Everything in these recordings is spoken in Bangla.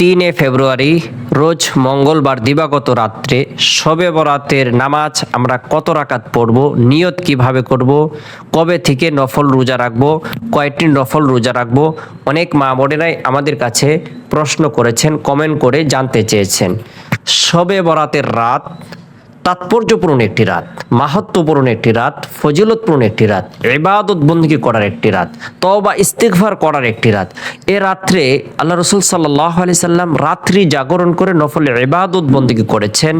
3 ফেব্রুয়ারি রোজ মঙ্গলবার দিবাগত রাত্রে শবে বরাতের নামাজ আমরা কত রাকাত পড়ব, নিয়ত কিভাবে করব, কবে থেকে নফল রোজা রাখব, কয়টি নফল রোজা রাখব, অনেক মা বোনেরাই আমাদের কাছে প্রশ্ন করেছেন, কমেন্ট করে জানতে চেয়েছেন। শবে বরাতের রাত তাৎপর্যপূর্ণ একটি রাত, মাহাত্ম্যপূর্ণ একটি রাত, ফজিলতপূর্ণ একটি রাত, ইবাদত বন্দেগী করার একটি রাত, তওবা ইস্তিগফার করার একটি রাত। এ রাত্রে আল্লাহ রাসূল সাল্লাল্লাহু আলাইহি সাল্লাম রাত্রি জাগরণ করে নফল ইবাদত বন্দেগী করেছেন।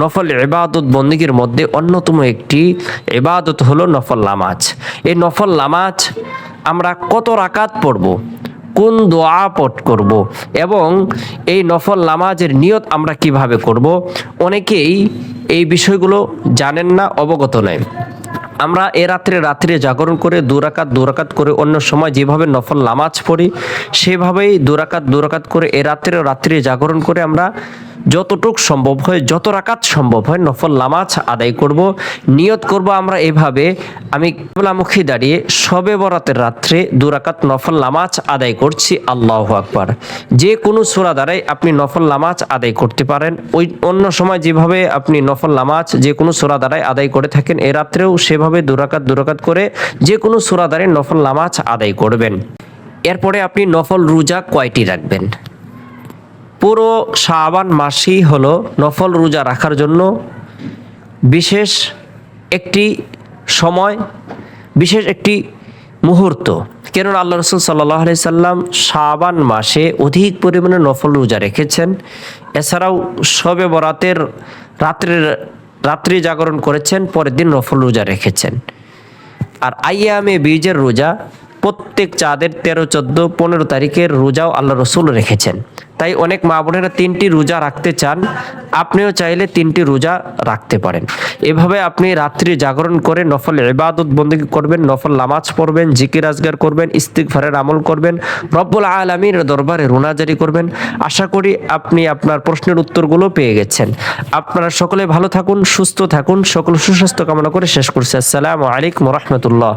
নফল ইবাদত বন্দেগীর মধ্যে অন্যতম একটি ইবাদত হলো নফল নামাজ। এই নফল নামাজ আমরা কত রাকাত পড়ব, কোন দোয়া পাঠ করব এবং এই নফল নামাজের নিয়ত আমরা কিভাবে করব, অনেকেই এই বিষয়গুলো জানেন না, অবগত নয়। আমরা এ রাত্রে জাগরণ করে দু রাকাত করে অন্য সময় যেভাবে নফল নামাজ পড়ি সেভাবেই দু রাকাত করে এ রাত্রে জাগরণ করে আমরা যতটুক সম্ভব হয়, যত রাকাত সম্ভব হয় নফল নামাজ আদায় করব। নিয়ত করব আমরা এভাবে, আমি কিবলামুখী দাঁড়িয়ে শবে বরাতের রাত্রে 2 রাকাত নফল নামাজ আদায় করছি, আল্লাহু আকবার। যে কোনো সূরা দ্বারাই আপনি নফল নামাজ আদায় করতে পারেন। ওই অন্য সময় যেভাবে আপনি নফল নামাজ যে কোনো সূরা দ্বারাই আদায় করে থাকেন, এ রাত্রেও সেভাবে 2 রাকাত করে যে কোনো সূরা দ্বারাই নফল নামাজ আদায় করবেন। এরপরে আপনি নফল রোজা কয়টি রাখবেন? পুরো শাবান মাসই হলো নফল রোজা রাখার জন্য বিশেষ একটি সময়, বিশেষ একটি মুহূর্ত। কেননা আল্লাহ রাসূল সাল্লাল্লাহু আলাইহি সাল্লাম শাবান মাসে অধিক পরিমাণে নফল রোজা রেখেছেন। এছাড়াও শবে বরাতের রাত্রি জাগরণ করেছেন, পরের দিন নফল রোজা রেখেছেন। আর আইয়ামে বীজের রোজা প্রত্যেক চাঁদের 13, 14, 15 তারিখের রোজাও আল্লাহ রসুল রেখেছেন। তাই অনেক মা বোনেরা 3টি রোজা রাখতে চান, আপনিও চাইলে 3টি রোজা রাখতে পারেন। এভাবে আপনি রাত্রি জাগরণ করে নফল ইবাদত বন্দেগী করবেন, নফল নামাজ পড়বেন, জিকির আজগার করবেন, ইস্তিগফারের আমল করবেন, রব্বুল আলামিনের দরবারে রোনাজারি করবেন। আশা করি আপনি আপনার প্রশ্নের উত্তরগুলো পেয়ে গেছেন। আপনারা সকলে ভালো থাকুন, সুস্থ থাকুন, সকল সুস্বাস্থ্য কামনা করে শেষ করছি। আসসালামু আলাইকুম ওয়া রাহমাতুল্লাহ।